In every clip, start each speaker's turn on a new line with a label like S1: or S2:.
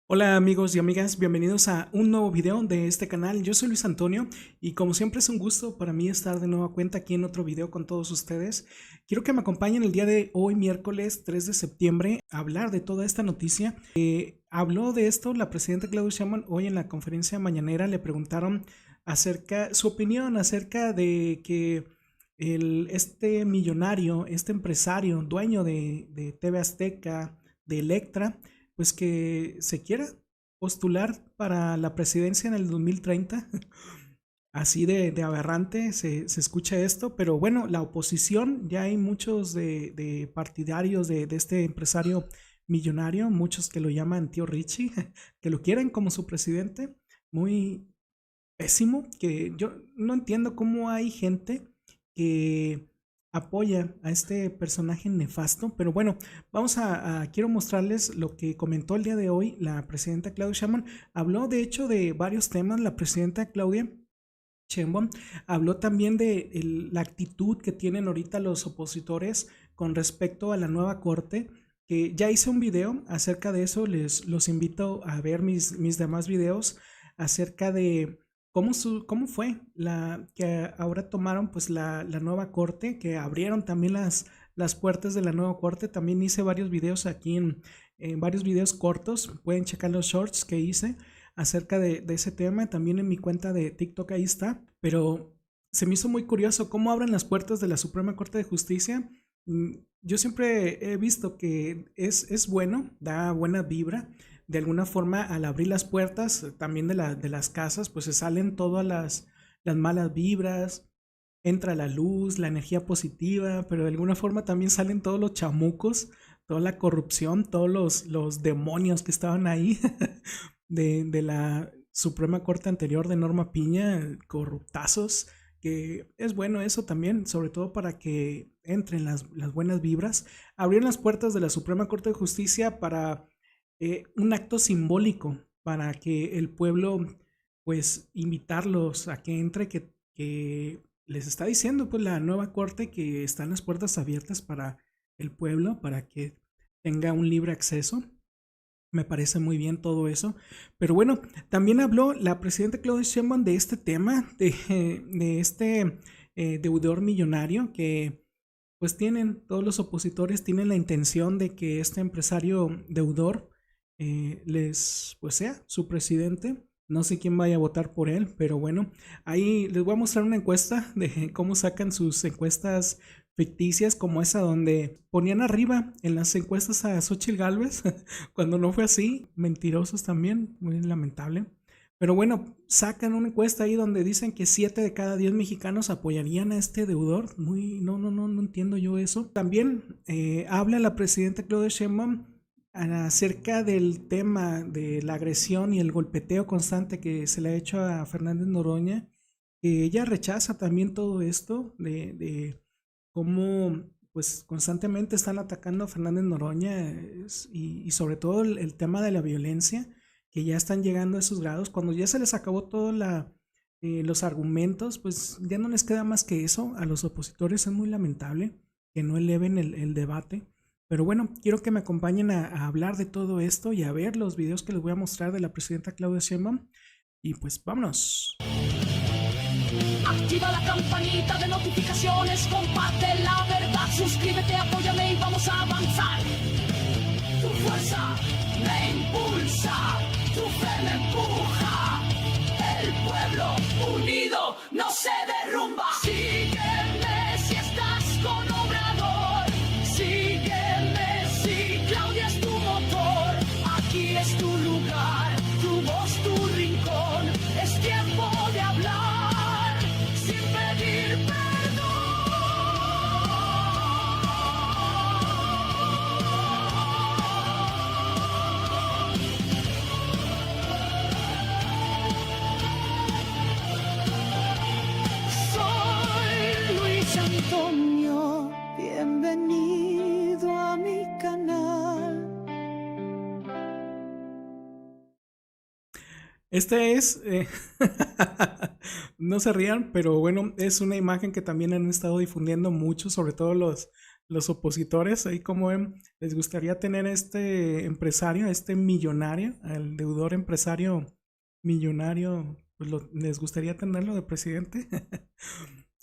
S1: Hola amigos y amigas, bienvenidos a un nuevo video de este canal. Yo soy Luis Antonio y como siempre es un gusto para mí estar de nueva cuenta aquí en otro video con todos ustedes. Quiero que me acompañen el día de hoy, miércoles 3 de septiembre, a hablar de toda esta noticia. Habló de esto la presidenta Claudia Sheinbaum hoy en la conferencia mañanera. Le preguntaron su opinión acerca de que este millonario, este empresario, dueño de TV Azteca, de Electra, pues que se quiera postular para la presidencia en el 2030. Así de aberrante se escucha esto, pero bueno, la oposición, ya hay muchos de partidarios de este empresario millonario, muchos que lo llaman tío Richie, que lo quieren como su presidente, muy pésimo, que yo no entiendo cómo hay gente que apoya a este personaje nefasto, pero bueno, quiero mostrarles lo que comentó el día de hoy la presidenta Claudia Sheinbaum. Habló de hecho de varios temas la presidenta Claudia Sheinbaum. Habló también de la actitud que tienen ahorita los opositores con respecto a la nueva corte, que ya hice un video acerca de eso. Los invito a ver mis demás videos acerca de cómo fue la que ahora tomaron pues la nueva corte, que abrieron también las puertas de la nueva corte. También hice varios videos aquí en varios videos cortos, pueden checar los shorts que hice acerca de ese tema, también en mi cuenta de TikTok ahí está, pero se me hizo muy curioso cómo abren las puertas de la Suprema Corte de Justicia. Yo siempre he visto que es bueno, da buena vibra. De alguna forma, al abrir las puertas también de las casas, pues se salen todas las malas vibras, entra la luz, la energía positiva, pero de alguna forma también salen todos los chamucos, toda la corrupción, todos los demonios que estaban ahí de la Suprema Corte anterior de Norma Piña, corruptazos, que es bueno eso también, sobre todo para que entren las buenas vibras. Abrieron las puertas de la Suprema Corte de Justicia para un acto simbólico, para que el pueblo, pues, invitarlos a que entre, que les está diciendo pues la nueva corte que están las puertas abiertas para el pueblo, para que tenga un libre acceso. Me parece muy bien todo eso. Pero bueno, también habló la presidenta Claudia Sheinbaum de este tema, de este deudor millonario que pues todos los opositores tienen la intención de que este empresario deudor pues sea su presidente. No sé quién vaya a votar por él, pero bueno, ahí les voy a mostrar una encuesta de cómo sacan sus encuestas ficticias, como esa donde ponían arriba en las encuestas a Xochitl Gálvez, cuando no fue así, mentirosos también, muy lamentable. Pero bueno, sacan una encuesta ahí donde dicen que 7 de cada 10 mexicanos apoyarían a este deudor. No entiendo yo eso. También habla la presidenta Claudia Sheinbaum acerca del tema de la agresión y el golpeteo constante que se le ha hecho a Fernández Noroña, que ella rechaza también todo esto de cómo pues constantemente están atacando a Fernández Noroña, y sobre todo el tema de la violencia, que ya están llegando a esos grados. Cuando ya se les acabó todos los argumentos, pues ya no les queda más que eso. A los opositores es muy lamentable que no eleven el debate. Pero bueno, quiero que me acompañen a hablar de todo esto y a ver los videos que les voy a mostrar de la presidenta Claudia Sheinbaum. Y pues vámonos.
S2: Activa la campanita de notificaciones, comparte la verdad, suscríbete, apóyame y vamos a avanzar. Tu fuerza me impulsa, tu fe me empuja. El pueblo unido no se derrumba. Sígueme si estás con Obrador. Sígueme si Claudia es tu motor. Aquí es tu lugar, tu voz, tu rincón. Es tiempo de hablar sin pedir perdón. Soy Luis Antonio, bienvenido a mi canal.
S1: Este es, no se rían, pero bueno, es una imagen que también han estado difundiendo mucho, sobre todo los opositores, ahí como ven, les gustaría tener este empresario, este millonario, el deudor empresario millonario, pues les gustaría tenerlo de presidente.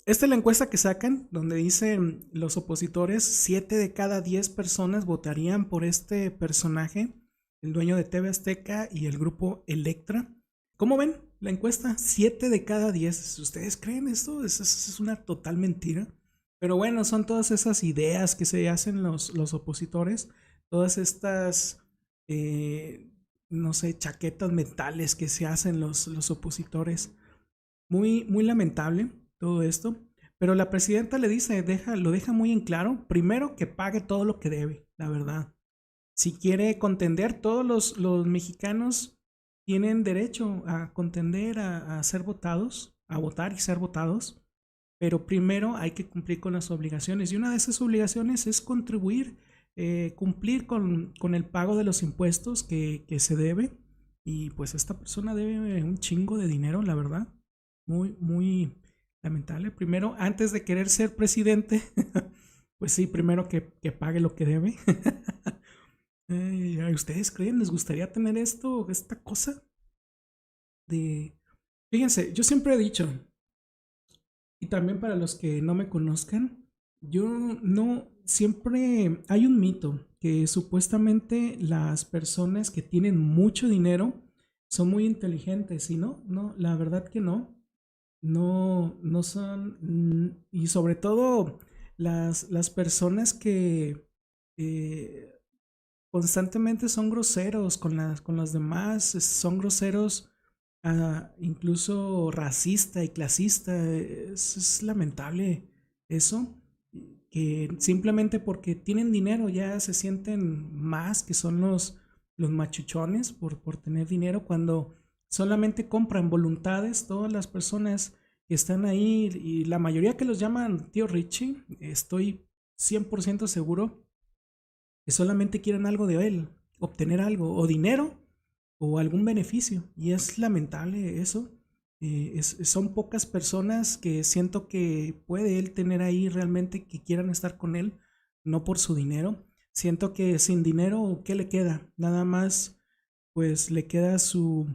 S1: Esta es la encuesta que sacan, donde dicen los opositores, 7 de cada 10 personas votarían por este personaje, el dueño de TV Azteca y el grupo Electra. ¿Cómo ven la encuesta? 7 de cada 10. ¿Ustedes creen esto? Es una total mentira. Pero bueno, son todas esas ideas que se hacen los opositores, todas estas, no sé, chaquetas mentales que se hacen los opositores. Muy, muy lamentable todo esto, pero la presidenta le dice, lo deja muy en claro, primero que pague todo lo que debe, la verdad. Si quiere contender, todos los mexicanos tienen derecho a contender, a ser votados, a votar y ser votados, pero primero hay que cumplir con las obligaciones, y una de esas obligaciones es contribuir, cumplir con el pago de los impuestos que se debe, y pues esta persona debe un chingo de dinero, la verdad, muy, muy lamentable. Primero, antes de querer ser presidente, pues sí, primero que pague lo que debe. ¿Ustedes creen? ¿Les gustaría tener esta cosa? Fíjense, yo siempre he dicho, y también para los que no me conozcan, siempre hay un mito que supuestamente las personas que tienen mucho dinero son muy inteligentes, y no, la verdad que no. No son, y sobre todo las personas que constantemente son groseros con las demás, son groseros, incluso racista y clasista. Es lamentable eso, que simplemente porque tienen dinero ya se sienten más, que son los machuchones por tener dinero, cuando solamente compran voluntades. Todas las personas que están ahí, y la mayoría que los llaman tío Richie, estoy 100% seguro que solamente quieren algo de él, obtener algo, o dinero, o algún beneficio. Y es lamentable eso. Son pocas personas que siento que puede él tener ahí realmente, que quieran estar con él, no por su dinero. Siento que sin dinero, ¿qué le queda? Nada más, pues le queda su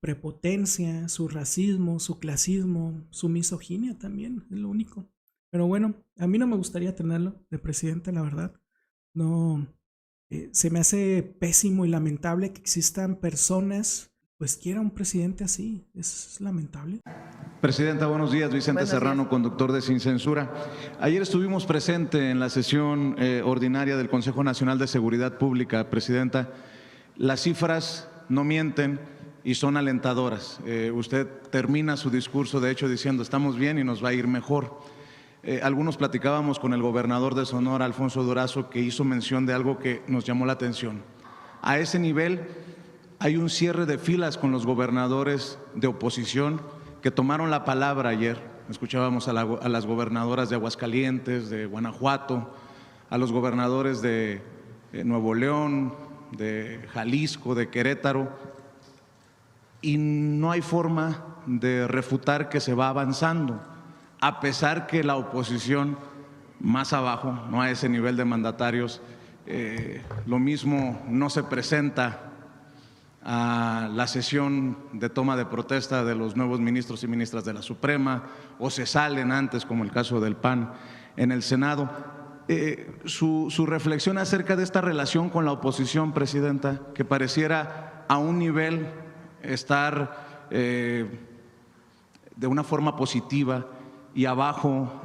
S1: prepotencia, su racismo, su clasismo, su misoginia también, es lo único. Pero bueno, a mí no me gustaría tenerlo de presidente, la verdad. No, se me hace pésimo y lamentable que existan personas, pues quiera un presidente así, es lamentable.
S3: Presidenta, buenos días. Vicente Serrano, conductor de Sin Censura. Ayer estuvimos presentes en la sesión ordinaria del Consejo Nacional de Seguridad Pública, Presidenta. Las cifras no mienten y son alentadoras. Usted termina su discurso, de hecho, diciendo estamos bien y nos va a ir mejor. Algunos platicábamos con el gobernador de Sonora, Alfonso Durazo, que hizo mención de algo que nos llamó la atención. A ese nivel hay un cierre de filas con los gobernadores de oposición que tomaron la palabra ayer. Escuchábamos a las gobernadoras de Aguascalientes, de Guanajuato, a los gobernadores de Nuevo León, de Jalisco, de Querétaro, y no hay forma de refutar que se va avanzando, a pesar que la oposición más abajo, no a ese nivel de mandatarios, lo mismo no se presenta a la sesión de toma de protesta de los nuevos ministros y ministras de la Suprema, o se salen antes, como el caso del PAN en el Senado. Su reflexión acerca de esta relación con la oposición, Presidenta, que pareciera a un nivel estar de una forma positiva y abajo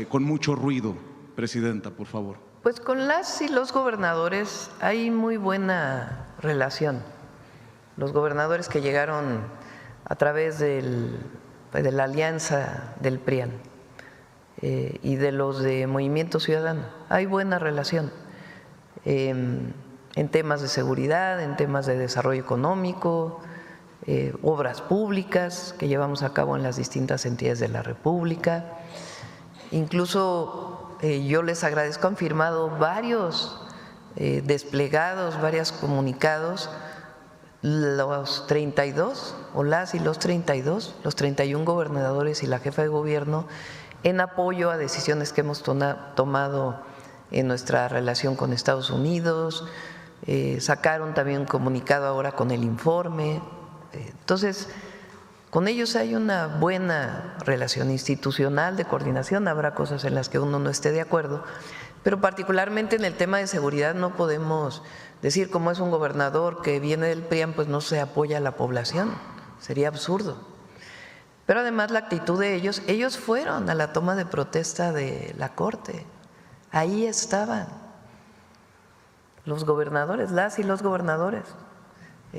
S3: con mucho ruido, Presidenta, por favor.
S4: Pues con las y los gobernadores hay muy buena relación. Los gobernadores que llegaron a través de la alianza del PRIAN y de los de Movimiento Ciudadano, hay buena relación en temas de seguridad, en temas de desarrollo económico, obras públicas que llevamos a cabo en las distintas entidades de la República. Incluso yo les agradezco, han firmado varios desplegados, varios comunicados, los 32 o las y los 32, los 31 gobernadores y la jefa de gobierno, en apoyo a decisiones que hemos tomado en nuestra relación con Estados Unidos. Sacaron también un comunicado ahora con el informe. Entonces, con ellos hay una buena relación institucional de coordinación. Habrá cosas en las que uno no esté de acuerdo, pero particularmente en el tema de seguridad no podemos decir, como es un gobernador que viene del PRIAN, pues no se apoya a la población. Sería absurdo. Pero además la actitud de ellos fueron a la toma de protesta de la Corte. Ahí estaban los gobernadores, las y los gobernadores.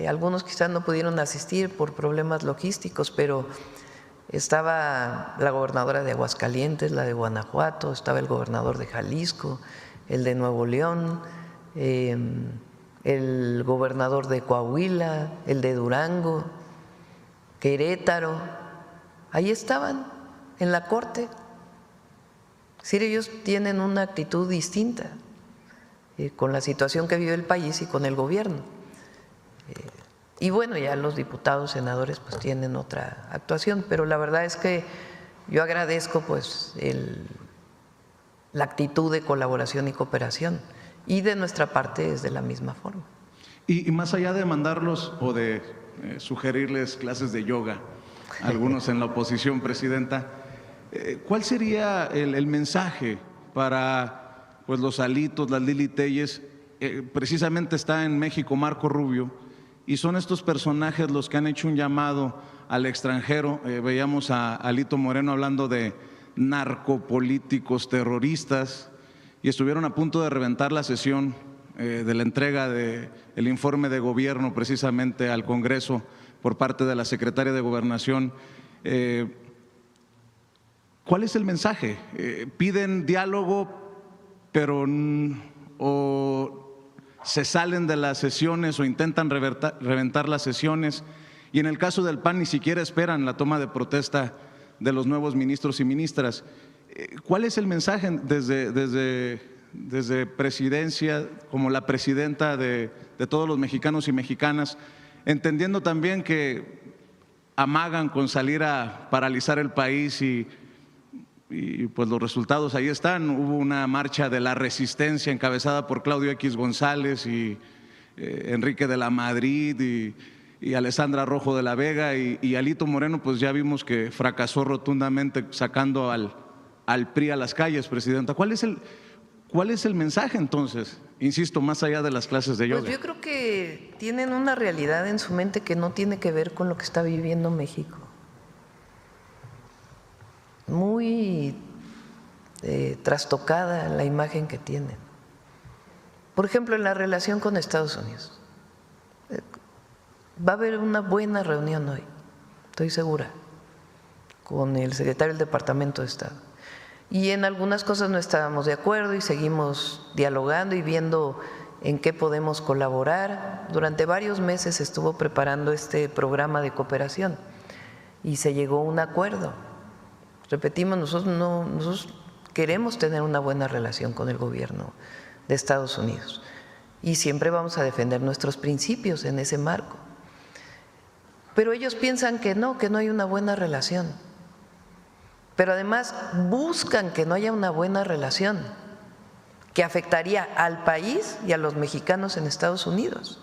S4: Algunos quizás no pudieron asistir por problemas logísticos, pero estaba la gobernadora de Aguascalientes, la de Guanajuato, estaba el gobernador de Jalisco, el de Nuevo León, el gobernador de Coahuila, el de Durango, Querétaro. Ahí estaban en la Corte. Es decir, ellos tienen una actitud distinta con la situación que vive el país y con el gobierno. Y bueno, ya los diputados, senadores pues tienen otra actuación, pero la verdad es que yo agradezco pues la actitud de colaboración y cooperación, y de nuestra parte es de la misma forma.
S3: Y más allá de mandarlos o de sugerirles clases de yoga, algunos en la oposición, Presidenta, ¿cuál sería el mensaje para pues los Alitos, las Lili Téllez? Precisamente está en México Marco Rubio, y son estos personajes los que han hecho un llamado al extranjero. Veíamos a Alito Moreno hablando de narcopolíticos terroristas, y estuvieron a punto de reventar la sesión de la entrega del informe de gobierno precisamente al Congreso por parte de la secretaria de Gobernación. ¿Cuál es el mensaje? ¿Piden diálogo, pero o se salen de las sesiones o intentan reventar las sesiones? Y en el caso del PAN ni siquiera esperan la toma de protesta de los nuevos ministros y ministras. ¿Cuál es el mensaje desde presidencia, como la presidenta de todos los mexicanos y mexicanas, entendiendo también que amagan con salir a paralizar el país y pues los resultados ahí están? Hubo una marcha de la resistencia encabezada por Claudio X González y Enrique de la Madrid y Alessandra Rojo de la Vega, y Alito Moreno pues ya vimos que fracasó rotundamente sacando al PRI a las calles, Presidenta. ¿Cuál es el mensaje entonces? Insisto, más allá de las clases de yoga.
S4: Pues yo creo que tienen una realidad en su mente que no tiene que ver con lo que está viviendo México. Muy trastocada la imagen que tienen. Por ejemplo, en la relación con Estados Unidos. Va a haber una buena reunión hoy, estoy segura, con el secretario del Departamento de Estado. Y en algunas cosas no estábamos de acuerdo y seguimos dialogando y viendo en qué podemos colaborar. Durante varios meses estuvo preparando este programa de cooperación y se llegó a un acuerdo. Repetimos, nosotros queremos tener una buena relación con el gobierno de Estados Unidos y siempre vamos a defender nuestros principios en ese marco. Pero ellos piensan que no hay una buena relación. Pero además buscan que no haya una buena relación que afectaría al país y a los mexicanos en Estados Unidos.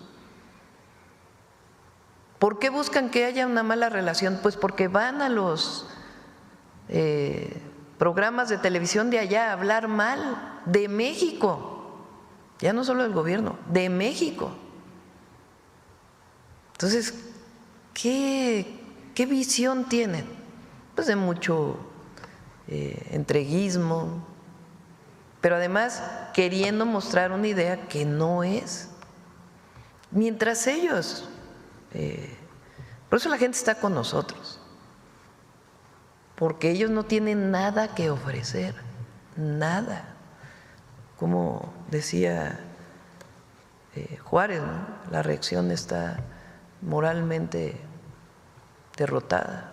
S4: ¿Por qué buscan que haya una mala relación? Pues porque van a los programas de televisión de allá a hablar mal de México, ya no solo del gobierno, de México. Entonces, ¿qué visión tienen? Pues de mucho entreguismo, pero además queriendo mostrar una idea que no es. Mientras ellos, por eso la gente está con nosotros, porque ellos no tienen nada que ofrecer, nada. Como decía Juárez, ¿no? La reacción está moralmente derrotada.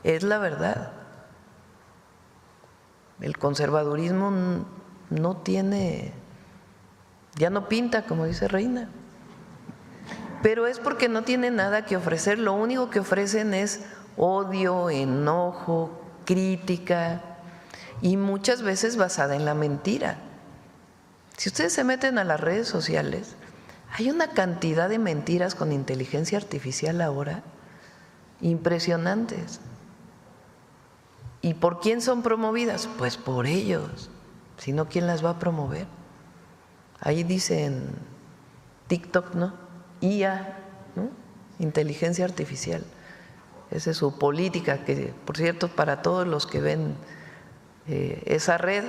S4: Es la verdad. El conservadurismo no tiene, ya no pinta, como dice Reina, pero es porque no tiene nada que ofrecer. Lo único que ofrecen es odio, enojo, crítica y muchas veces basada en la mentira. Si ustedes se meten a las redes sociales, hay una cantidad de mentiras con inteligencia artificial ahora impresionantes. ¿Y por quién son promovidas? Pues por ellos. Si no, ¿quién las va a promover? Ahí dicen TikTok, ¿no? IA, ¿no? Inteligencia artificial. Esa es su política, que por cierto, para todos los que ven esa red,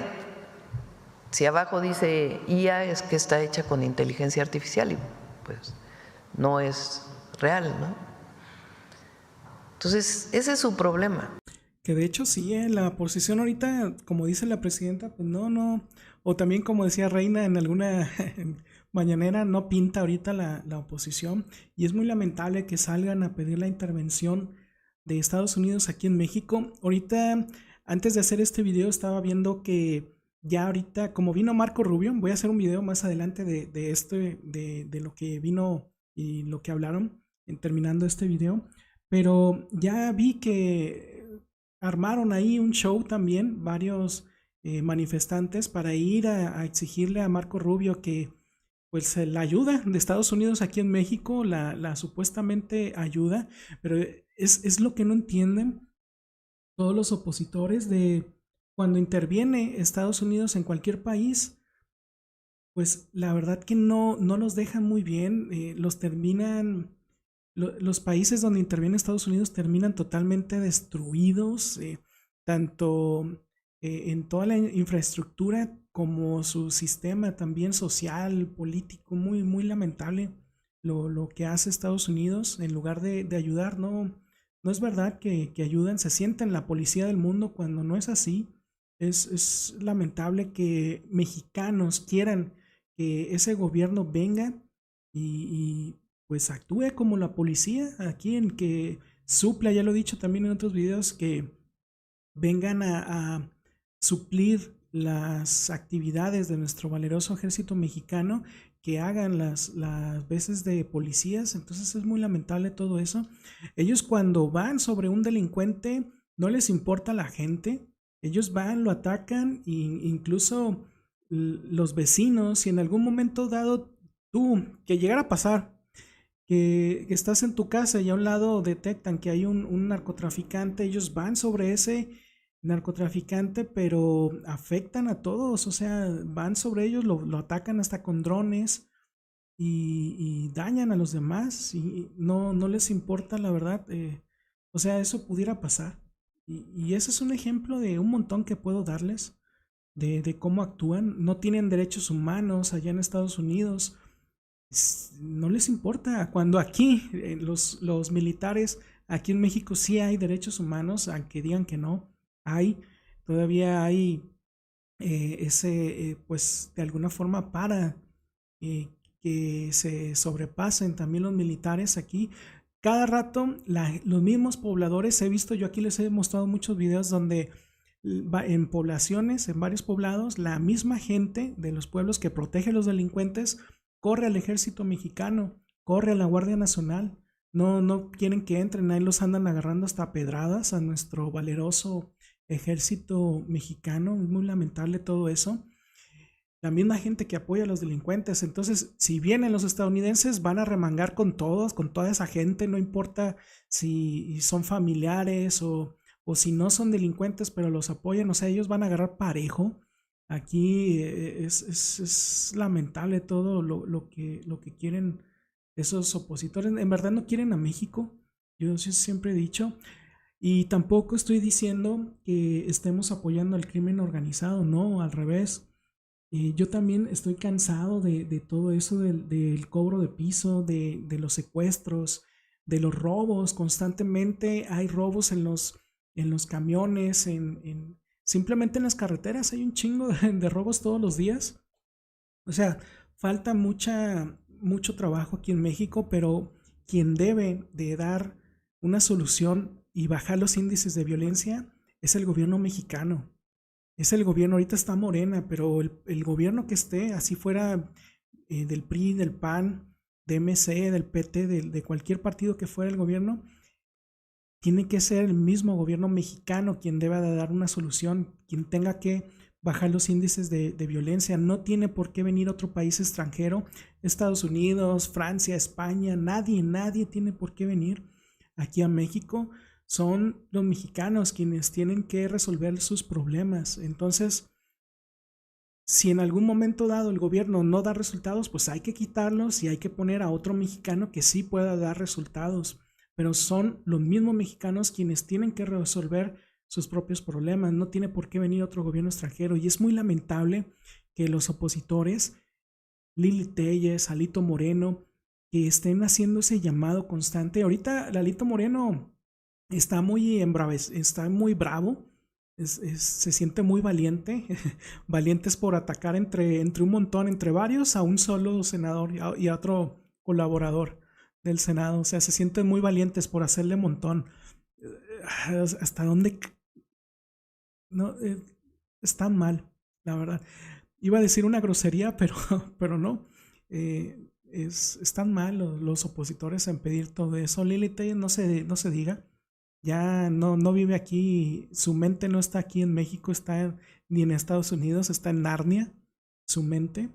S4: si abajo dice IA es que está hecha con inteligencia artificial y pues no es real, ¿no? Entonces, ese es su problema.
S1: Que de hecho sí, la posición ahorita, como dice la presidenta, pues no, o también como decía Reina en alguna mañanera, no pinta ahorita la oposición, y es muy lamentable que salgan a pedir la intervención de Estados Unidos aquí en México. Ahorita, antes de hacer este video, estaba viendo que ya ahorita, como vino Marco Rubio, voy a hacer un video más adelante de lo que vino y lo que hablaron terminando este video, pero ya vi que armaron ahí un show también, varios manifestantes para ir a exigirle a Marco Rubio que pues la ayuda de Estados Unidos aquí en México, la supuestamente ayuda, pero es lo que no entienden todos los opositores de cuando interviene Estados Unidos en cualquier país, pues la verdad que no los dejan muy bien, los países donde interviene Estados Unidos terminan totalmente destruidos, tanto en toda la infraestructura como su sistema también social, político, muy lamentable lo que hace Estados Unidos en lugar de ayudar. No es verdad que ayudan, se sienten la policía del mundo cuando no es así. Es lamentable que mexicanos quieran que ese gobierno venga y pues actúe como la policía aquí, en que supla, ya lo he dicho también en otros videos, que vengan a suplir las actividades de nuestro valeroso ejército mexicano, que hagan las veces de policías. Entonces es muy lamentable todo eso. Ellos cuando van sobre un delincuente no les importa la gente, ellos van, lo atacan, e incluso los vecinos, si en algún momento dado tú, que llegara a pasar, que estás en tu casa y a un lado detectan que hay un narcotraficante, ellos van sobre ese narcotraficante, pero afectan a todos, o sea, van sobre ellos, lo atacan hasta con drones y dañan a los demás y no les importa, la verdad. O sea, eso pudiera pasar. Y ese es un ejemplo de un montón que puedo darles de cómo actúan. No tienen derechos humanos allá en Estados Unidos. No les importa. Cuando aquí los militares, aquí en México sí hay derechos humanos, aunque digan que no, todavía hay pues de alguna forma para que se sobrepasen también los militares aquí. Cada rato los mismos pobladores, he visto, yo aquí les he mostrado muchos videos donde en poblaciones, en varios poblados, la misma gente de los pueblos que protege a los delincuentes corre al ejército mexicano, corre a la Guardia Nacional, no quieren que entren, ahí los andan agarrando hasta pedradas a nuestro valeroso ejército mexicano. Es muy lamentable todo eso. La misma gente que apoya a los delincuentes. Entonces, si vienen los estadounidenses, van a remangar con todos, con toda esa gente, no importa si son familiares o si no son delincuentes, pero los apoyan, o sea, ellos van a agarrar parejo. Aquí es lamentable todo lo que quieren esos opositores. En verdad no quieren a México, yo siempre he dicho. Y tampoco estoy diciendo que estemos apoyando al crimen organizado, no, al revés. Yo también estoy cansado de todo eso, del cobro de piso, de los secuestros, de los robos. Constantemente hay robos en los camiones, simplemente en las carreteras hay un chingo de robos todos los días. O sea, falta mucho trabajo aquí en México, pero quien debe de dar una solución y bajar los índices de violencia es el gobierno mexicano. Es el gobierno, ahorita está Morena, pero el gobierno que esté, así fuera del PRI, del PAN, de MC, del PT, de cualquier partido que fuera el gobierno, tiene que ser el mismo gobierno mexicano quien deba de dar una solución, quien tenga que bajar los índices de violencia. No tiene por qué venir otro país extranjero, Estados Unidos, Francia, España, nadie tiene por qué venir aquí a México. Son los mexicanos quienes tienen que resolver sus problemas. Entonces, si en algún momento dado el gobierno no da resultados, pues hay que quitarlos y hay que poner a otro mexicano que sí pueda dar resultados. Pero son los mismos mexicanos quienes tienen que resolver sus propios problemas. No tiene por qué venir otro gobierno extranjero. Y es muy lamentable que los opositores, Lili Telles, Alito Moreno, que estén haciendo ese llamado constante. Ahorita Alito Moreno está muy bravo. Se siente muy valiente. Valientes por atacar entre un montón, entre varios, a un solo senador y a otro colaborador del Senado. O sea, se sienten muy valientes por hacerle montón. ¿Hasta dónde? No, está mal, la verdad. Iba a decir una grosería, pero no. Están mal los opositores en pedir todo eso. Lili Telles no se diga. Ya no vive aquí, su mente no está aquí en México, ni en Estados Unidos, está en Narnia, su mente.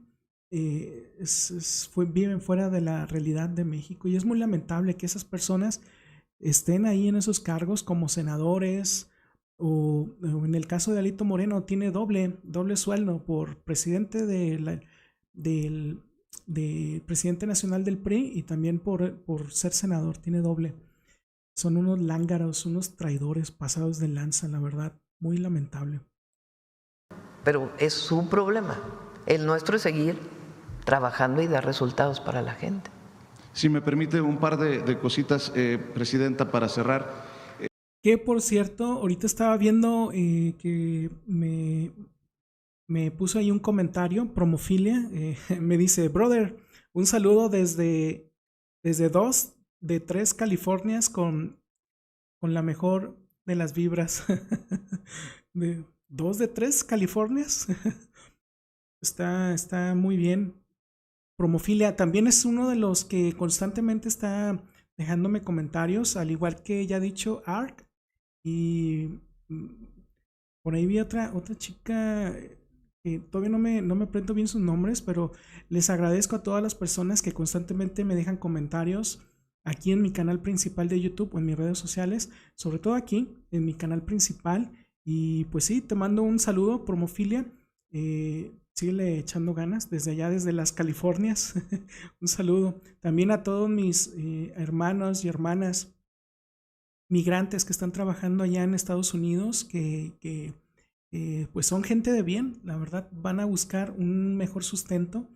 S1: Viven fuera de la realidad de México y es muy lamentable que esas personas estén ahí en esos cargos como senadores o en el caso de Alito Moreno tiene doble sueldo por presidente del presidente nacional del PRI y también por ser senador, tiene doble. Son unos lángaros, unos traidores pasados de lanza, la verdad, muy lamentable.
S4: Pero es su problema. El nuestro es seguir trabajando y dar resultados para la gente.
S3: Si me permite un par de cositas, Presidenta, para cerrar.
S1: Que por cierto, ahorita estaba viendo que me puso ahí un comentario, Promofilia, me dice, brother, un saludo desde 2 de 3 Californias con la mejor de las vibras. De 2 de 3 Californias. Está muy bien. Promofilia también es uno de los que constantemente está dejándome comentarios, al igual que ya he dicho Ark. Y por ahí vi otra chica que todavía no me aprendo bien sus nombres, pero les agradezco a todas las personas que constantemente me dejan comentarios aquí en mi canal principal de YouTube o en mis redes sociales, sobre todo aquí en mi canal principal. Y pues sí, te mando un saludo, Promofilia. Síguele echando ganas desde allá, desde las Californias. Un saludo. También a todos mis hermanos y hermanas migrantes que están trabajando allá en Estados Unidos, que pues son gente de bien, la verdad, van a buscar un mejor sustento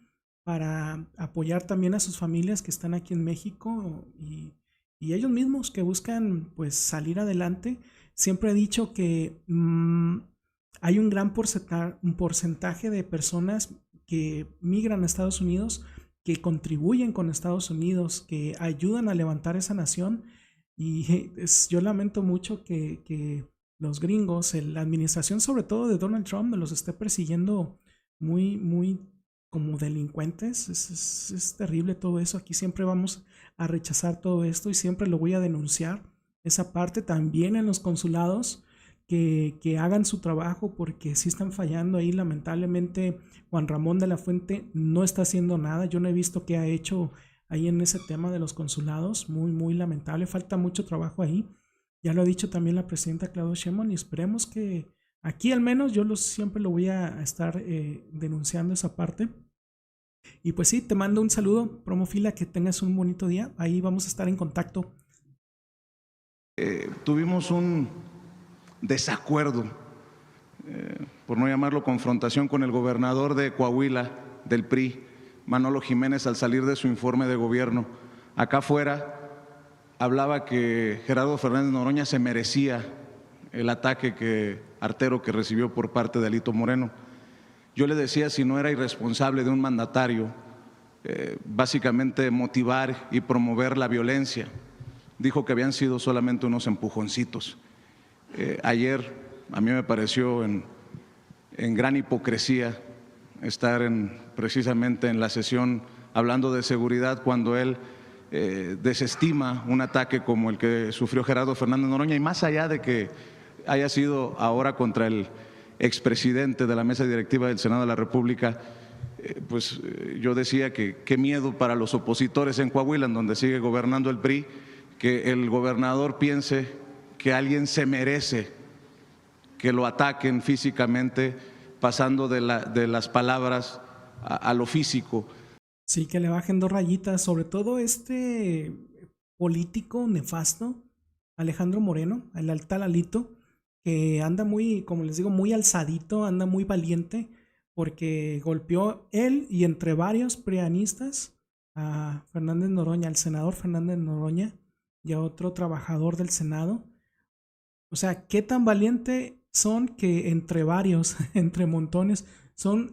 S1: para apoyar también a sus familias que están aquí en México y ellos mismos que buscan pues salir adelante. Siempre he dicho que hay un gran porcentaje de personas que migran a Estados Unidos, que contribuyen con Estados Unidos, que ayudan a levantar esa nación y yo lamento mucho que los gringos, la administración sobre todo de Donald Trump, los esté persiguiendo muy como delincuentes. Es terrible todo eso. Aquí siempre vamos a rechazar todo esto y siempre lo voy a denunciar. Esa parte también en los consulados, que hagan su trabajo porque sí están fallando ahí. Lamentablemente Juan Ramón de la Fuente no está haciendo nada. Yo no he visto qué ha hecho ahí en ese tema de los consulados. Muy lamentable. Falta mucho trabajo ahí. Ya lo ha dicho también la presidenta Claudia Sheinbaum y esperemos que aquí al menos yo siempre lo voy a estar denunciando esa parte. Y pues sí, te mando un saludo, Promofilia, que tengas un bonito día. Ahí vamos a estar en contacto.
S3: Tuvimos un desacuerdo, por no llamarlo confrontación, con el gobernador de Coahuila, del PRI, Manolo Jiménez, al salir de su informe de gobierno. Acá afuera hablaba que Gerardo Fernández Noroña se merecía el ataque artero que recibió por parte de Alito Moreno. Yo le decía si no era irresponsable de un mandatario básicamente motivar y promover la violencia. Dijo que habían sido solamente unos empujoncitos. Ayer a mí me pareció en gran hipocresía estar precisamente en la sesión hablando de seguridad cuando él desestima un ataque como el que sufrió Gerardo Fernández Noroña, y más allá de que haya sido ahora contra el expresidente de la mesa directiva del Senado de la República, yo decía que qué miedo para los opositores en Coahuila, en donde sigue gobernando el PRI, que el gobernador piense que alguien se merece que lo ataquen físicamente, pasando de las palabras a lo físico.
S1: Sí, que le bajen 2 rayitas, sobre todo este político nefasto, Alejandro Moreno, el tal Alito, que anda muy, como les digo, muy alzadito, anda muy valiente, porque golpeó él y entre varios prianistas a Fernández Noroña, al senador Fernández Noroña y a otro trabajador del Senado. O sea, qué tan valiente son que entre varios, entre montones,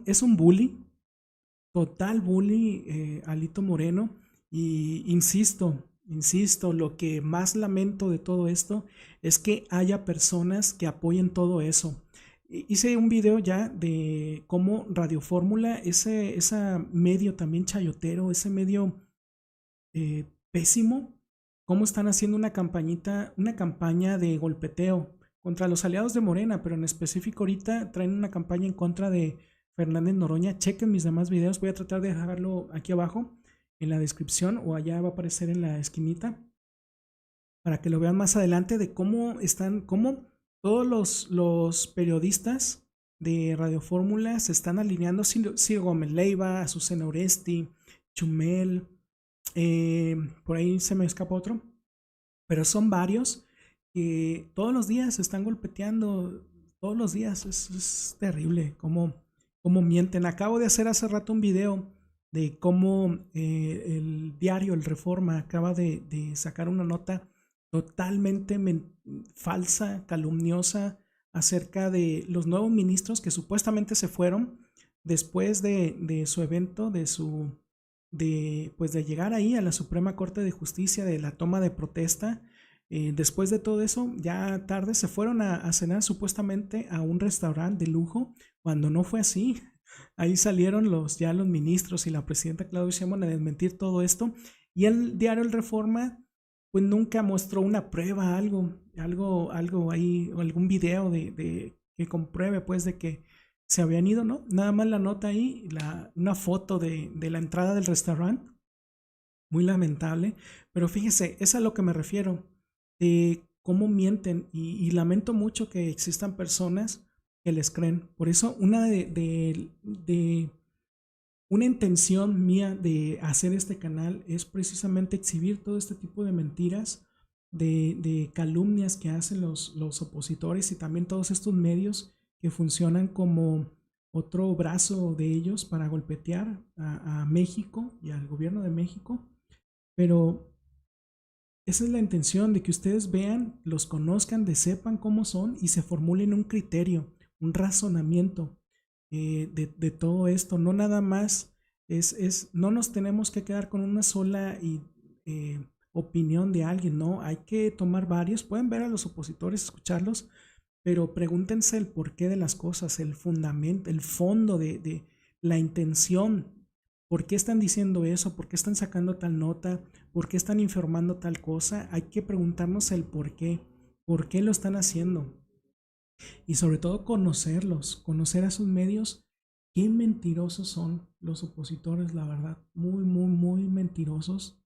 S1: es un bully, total bully, Alito Moreno. Y insisto, lo que más lamento de todo esto es que haya personas que apoyen todo eso. Hice un video ya de cómo Radio Fórmula, ese medio también chayotero, ese medio pésimo, cómo están haciendo una campaña de golpeteo contra los aliados de Morena, pero en específico ahorita traen una campaña en contra de Fernández Noroña. Chequen mis demás videos, voy a tratar de dejarlo aquí abajo en la descripción o allá va a aparecer en la esquinita para que lo vean más adelante de cómo todos los periodistas de Radio Fórmula se están alineando. Ciro Gómez Leiva, Azucena Oresti, Chumel, por ahí se me escapa otro, pero son varios que todos los días se están golpeteando, todos los días. Es terrible cómo mienten. Acabo de hacer hace rato un video de cómo el diario El Reforma acaba de sacar una nota totalmente falsa, calumniosa, acerca de los nuevos ministros que supuestamente se fueron después de su evento, de llegar ahí a la Suprema Corte de Justicia, de la toma de protesta. Después de todo eso, ya tarde se fueron a cenar supuestamente a un restaurante de lujo, cuando no fue así. Ahí salieron los ministros y la presidenta Claudia Sheinbaum a desmentir todo esto, y el diario El Reforma pues nunca mostró una prueba, algo ahí, o algún video de que compruebe pues de que se habían ido, ¿no? Nada más la nota ahí, una foto de la entrada del restaurante. Muy lamentable, pero fíjese, es a lo que me refiero, de cómo mienten, y lamento mucho que existan personas que les creen. Por eso una una intención mía de hacer este canal es precisamente exhibir todo este tipo de mentiras, de calumnias que hacen los opositores, y también todos estos medios que funcionan como otro brazo de ellos para golpetear a México y al gobierno de México. Pero esa es la intención, de que ustedes vean, los conozcan, sepan cómo son y se formulen un criterio, un razonamiento de todo esto. No nada más no nos tenemos que quedar con una sola opinión de alguien, no, hay que tomar varios. Pueden ver a los opositores, escucharlos, pero pregúntense el porqué de las cosas, el fundamento, el fondo de la intención. ¿Por qué están diciendo eso? ¿Por qué están sacando tal nota? ¿Por qué están informando tal cosa? Hay que preguntarnos el por qué lo están haciendo. Y sobre todo conocer a sus medios. Qué mentirosos son los opositores, la verdad. Muy, muy, muy mentirosos.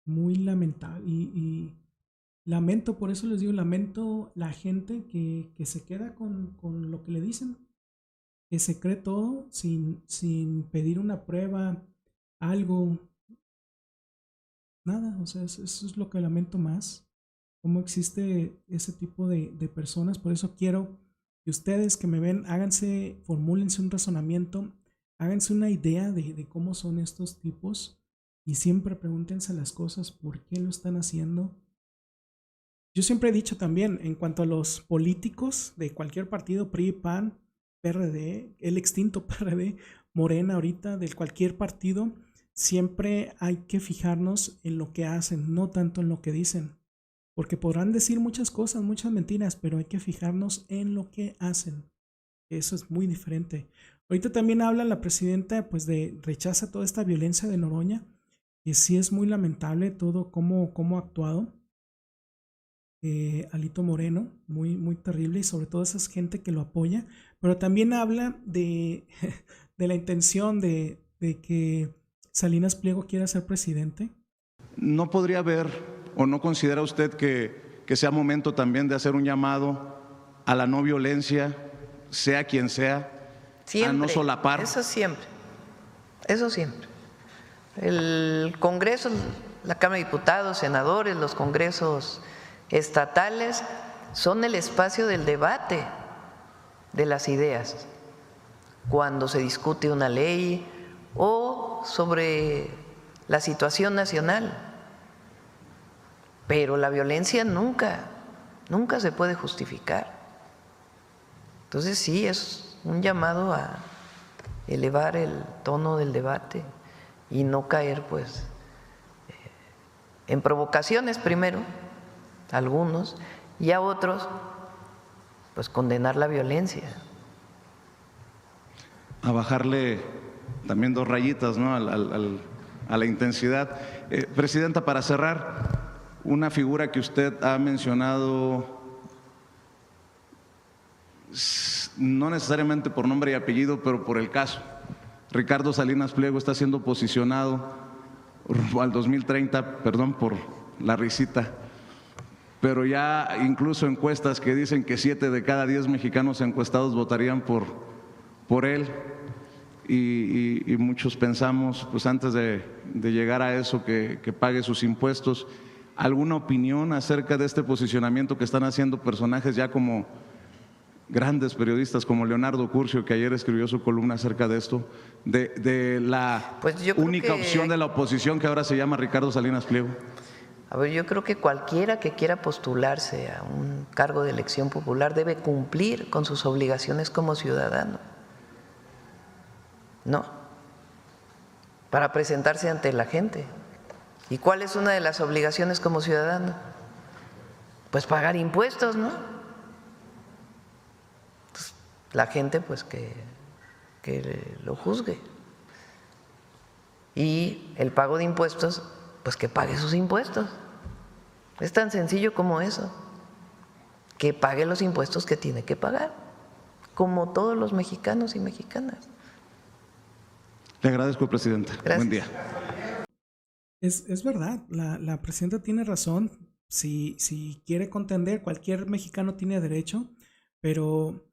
S1: Muy lamentable. Y lamento, por eso les digo, lamento la gente que se queda con lo que le dicen, que se cree todo sin pedir una prueba, algo, nada. O sea, eso es lo que lamento más, cómo existe ese tipo de personas. Por eso quiero que ustedes que me ven, formúlense un razonamiento, háganse una idea de cómo son estos tipos, y siempre pregúntense las cosas, por qué lo están haciendo. Yo siempre he dicho también, en cuanto a los políticos de cualquier partido, PRI, PAN, PRD, el extinto PRD, Morena ahorita, de cualquier partido, siempre hay que fijarnos en lo que hacen, no tanto en lo que dicen. Porque podrán decir muchas cosas, muchas mentiras, pero hay que fijarnos en lo que hacen. Eso es muy diferente. Ahorita también habla la presidenta, pues rechaza toda esta violencia de Noroña, que sí es muy lamentable todo cómo ha actuado. Alito Moreno, muy, muy terrible, y sobre todo esa gente que lo apoya, pero también habla de, de la intención de que Salinas Pliego quiera ser presidente.
S3: ¿No podría haber o no considera usted que sea momento también de hacer un llamado a la no violencia, sea quien sea,
S4: siempre,
S3: a no solapar?
S4: Eso siempre. El Congreso, la Cámara de Diputados, senadores, los congresos estatales son el espacio del debate de las ideas cuando se discute una ley o sobre la situación nacional. Pero la violencia nunca se puede justificar. Entonces sí, es un llamado a elevar el tono del debate y no caer pues en provocaciones primero, algunos, y a otros pues condenar la violencia.
S3: A bajarle también 2 rayitas, ¿no?, a la intensidad. Presidenta, para cerrar, una figura que usted ha mencionado, no necesariamente por nombre y apellido, pero por el caso. Ricardo Salinas Pliego está siendo posicionado al 2030, perdón por la risita, pero ya incluso encuestas que dicen que 7 de cada 10 mexicanos encuestados votarían por él, y muchos pensamos, pues antes de llegar a eso, que pague sus impuestos. ¿Alguna opinión acerca de este posicionamiento que están haciendo personajes ya como grandes periodistas como Leonardo Curcio, que ayer escribió su columna acerca de esto, de la
S4: pues
S3: única opción de la oposición que ahora se llama Ricardo Salinas Pliego?
S4: A ver, yo creo que cualquiera que quiera postularse a un cargo de elección popular debe cumplir con sus obligaciones como ciudadano, ¿no? Para presentarse ante la gente. ¿Y cuál es una de las obligaciones como ciudadano? Pues pagar impuestos, ¿no? Pues la gente pues que lo juzgue. Y el pago de impuestos, pues que pague sus impuestos. Es tan sencillo como eso. Que pague los impuestos que tiene que pagar, como todos los mexicanos y mexicanas.
S3: Le agradezco, presidenta.
S4: Gracias.
S3: Buen día.
S1: Es verdad, la presidenta tiene razón. Si quiere contender, cualquier mexicano tiene derecho, pero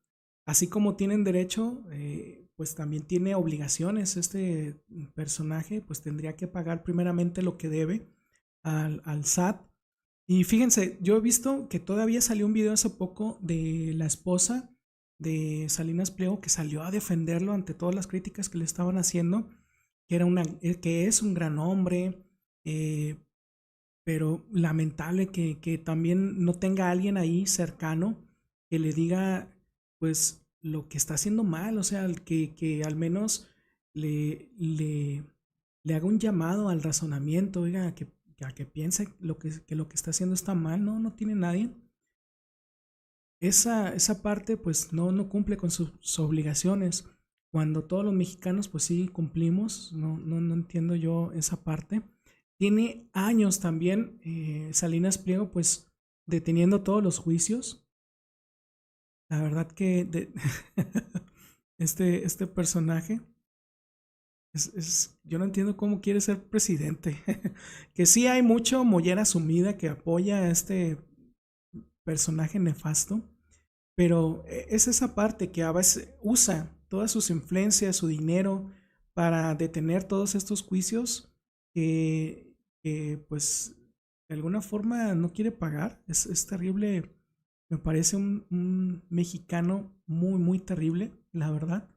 S1: así como tienen derecho, pues también tiene obligaciones. Este personaje pues tendría que pagar primeramente lo que debe al SAT. Y fíjense, yo he visto que todavía salió un video hace poco de la esposa de Salinas Pliego, que salió a defenderlo ante todas las críticas que le estaban haciendo, que es un gran hombre, pero lamentable que también no tenga alguien ahí cercano que le diga pues lo que está haciendo mal, o sea, que al menos le haga un llamado al razonamiento, oiga, a que piense que lo que está haciendo está mal. No tiene nadie. Esa parte pues no cumple con sus obligaciones, cuando todos los mexicanos pues sí cumplimos. No entiendo yo esa parte. Tiene años también Salinas Pliego pues deteniendo todos los juicios. La verdad que este personaje yo no entiendo cómo quiere ser presidente. Que sí hay mucho mollera sumida que apoya a este personaje nefasto, pero es esa parte que a veces usa todas sus influencias, su dinero para detener todos estos juicios que pues de alguna forma no quiere pagar. Es terrible. Me parece un mexicano muy, muy terrible, la verdad.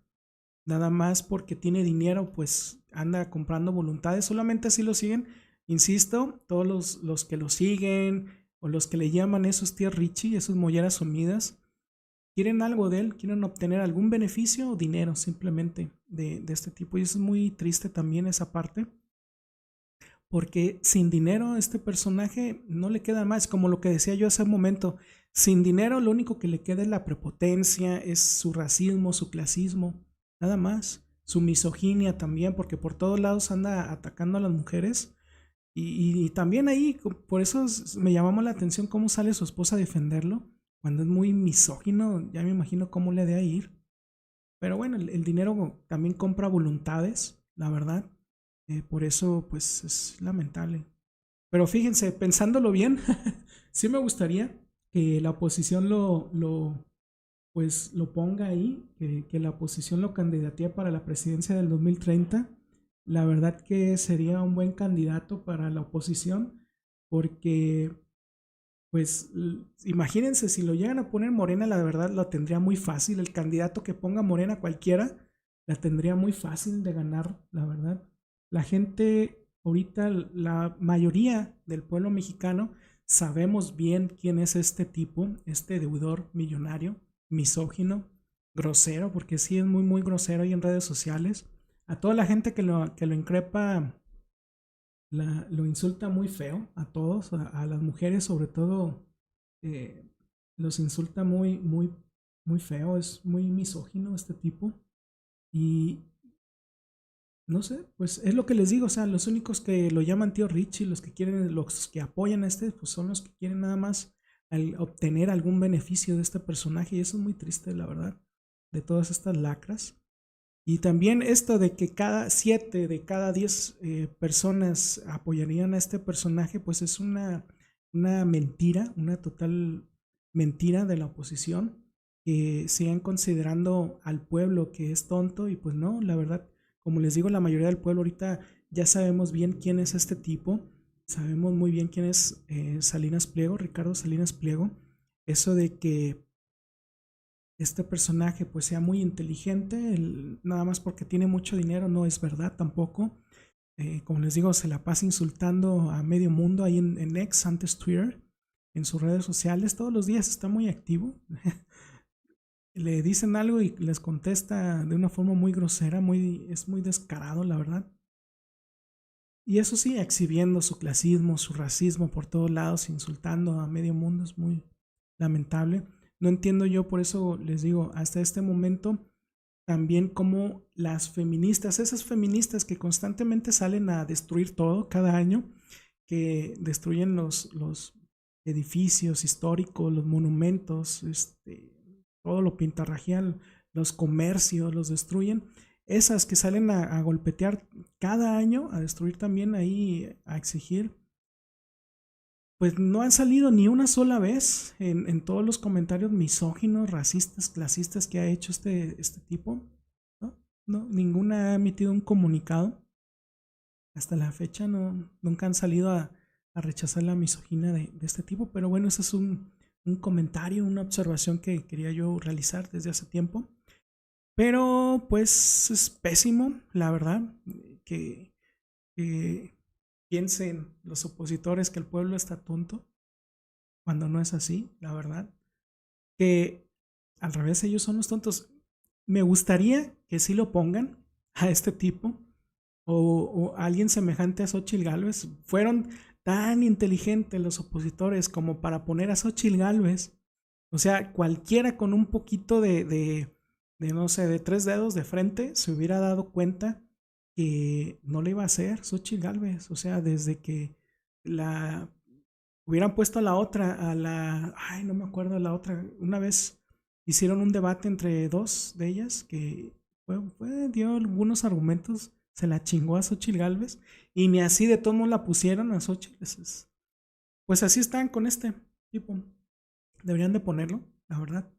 S1: Nada más porque tiene dinero, pues anda comprando voluntades. Solamente así lo siguen. Insisto, todos los que lo siguen o los que le llaman esos tíos Richie, esos molleras sumidas, quieren algo de él, quieren obtener algún beneficio o dinero simplemente de este tipo. Y eso es muy triste también, esa parte. Porque sin dinero este personaje no le queda más. Como lo que decía yo hace un momento, sin dinero lo único que le queda es la prepotencia, es su racismo, su clasismo, nada más. Su misoginia también, porque por todos lados anda atacando a las mujeres. Y también ahí, por eso me llamó la atención cómo sale su esposa a defenderlo, cuando es muy misógino, ya me imagino cómo le debe ir. Pero bueno, el dinero también compra voluntades, la verdad. Por eso, pues es lamentable. Pero fíjense, pensándolo bien, sí me gustaría que la oposición pues lo ponga ahí, que la oposición lo candidatee para la presidencia del 2030. La verdad que sería un buen candidato para la oposición, porque pues imagínense si lo llegan a poner Morena, la verdad lo tendría muy fácil. El candidato que ponga Morena cualquiera, la tendría muy fácil de ganar, la verdad. La gente, ahorita la mayoría del pueblo mexicano, sabemos bien quién es este tipo, este deudor millonario, misógino, grosero, porque sí es muy, muy grosero ahí en redes sociales. A toda la gente que lo increpa, lo insulta muy feo, a todos, a las mujeres sobre todo, los insulta muy, muy, muy feo, es muy misógino este tipo. Y no sé, pues es lo que les digo, o sea, los únicos que lo llaman tío Richie, los que quieren, los que apoyan a pues son los que quieren nada más obtener algún beneficio de este personaje, y eso es muy triste, la verdad, de todas estas lacras. Y también esto de que 7 de cada 10 personas apoyarían a este personaje, pues es una mentira, una total mentira de la oposición, que sigan considerando al pueblo que es tonto, y pues no, la verdad, como les digo, la mayoría del pueblo ahorita ya sabemos bien quién es este tipo, sabemos muy bien quién es Salinas Pliego, Ricardo Salinas Pliego. Eso de que este personaje pues sea muy inteligente, nada más porque tiene mucho dinero, no es verdad tampoco. Como les digo, se la pasa insultando a medio mundo ahí en X, antes Twitter, en sus redes sociales, todos los días está muy activo. Le dicen algo y les contesta de una forma muy grosera, es muy descarado, la verdad. Y eso sí, exhibiendo su clasismo, su racismo por todos lados, insultando a medio mundo, es muy lamentable. No entiendo yo, por eso les digo, hasta este momento, también como las feministas, esas feministas que constantemente salen a destruir todo cada año, que destruyen los edificios históricos, los monumentos, todo lo pintarrajean, los comercios, los destruyen. Esas que salen a golpetear cada año, a destruir también ahí, a exigir, pues no han salido ni una sola vez en todos los comentarios misóginos, racistas, clasistas que ha hecho este tipo. No, ninguna ha emitido un comunicado. Hasta la fecha nunca han salido a rechazar la misoginia de este tipo. Pero bueno, ese es un comentario, una observación que quería yo realizar desde hace tiempo. Pero pues es pésimo, la verdad, que piensen los opositores que el pueblo está tonto, cuando no es así, la verdad. Que al revés, ellos son los tontos. Me gustaría que sí lo pongan a este tipo, o a alguien semejante a Xóchitl Gálvez. Fueron tan inteligentes los opositores como para poner a Xóchitl Gálvez. O sea, cualquiera con un poquito de no sé, de 3 dedos de frente, se hubiera dado cuenta que no le iba a hacer Xóchitl Gálvez. O sea, desde que la hubieran puesto a la otra, ay, no me acuerdo, la otra, una vez hicieron un debate entre 2 de ellas que dio algunos argumentos, se la chingó a Xóchitl Gálvez, y ni así de todo la pusieron a Xóchitl. Pues así están con este tipo. Deberían de ponerlo, la verdad.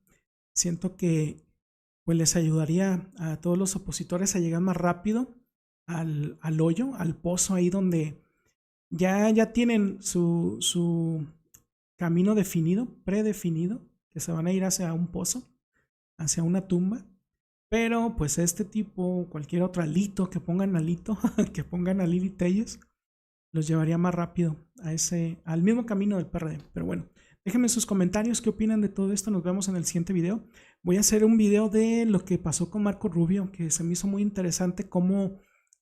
S1: Siento que pues les ayudaría a todos los opositores a llegar más rápido al hoyo, al pozo ahí donde ya tienen su camino definido, predefinido, que se van a ir hacia un pozo, hacia una tumba. Pero pues este tipo, cualquier otro Alito, que pongan Alito, que pongan a Lili Telles, los llevaría más rápido al mismo camino del PRD. Pero bueno, déjenme sus comentarios, qué opinan de todo esto. Nos vemos en el siguiente video. Voy a hacer un video de lo que pasó con Marco Rubio, que se me hizo muy interesante cómo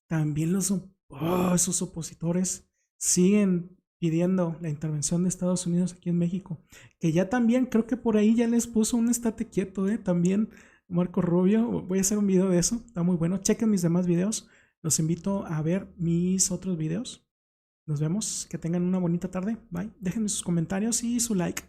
S1: también esos opositores siguen pidiendo la intervención de Estados Unidos aquí en México. Que ya también, creo que por ahí ya les puso un estate quieto, también Marco Rubio. Voy a hacer un video de eso, está muy bueno. Chequen mis demás videos. Los invito a ver mis otros videos. Nos vemos, que tengan una bonita tarde. Bye. Déjenme sus comentarios y su like.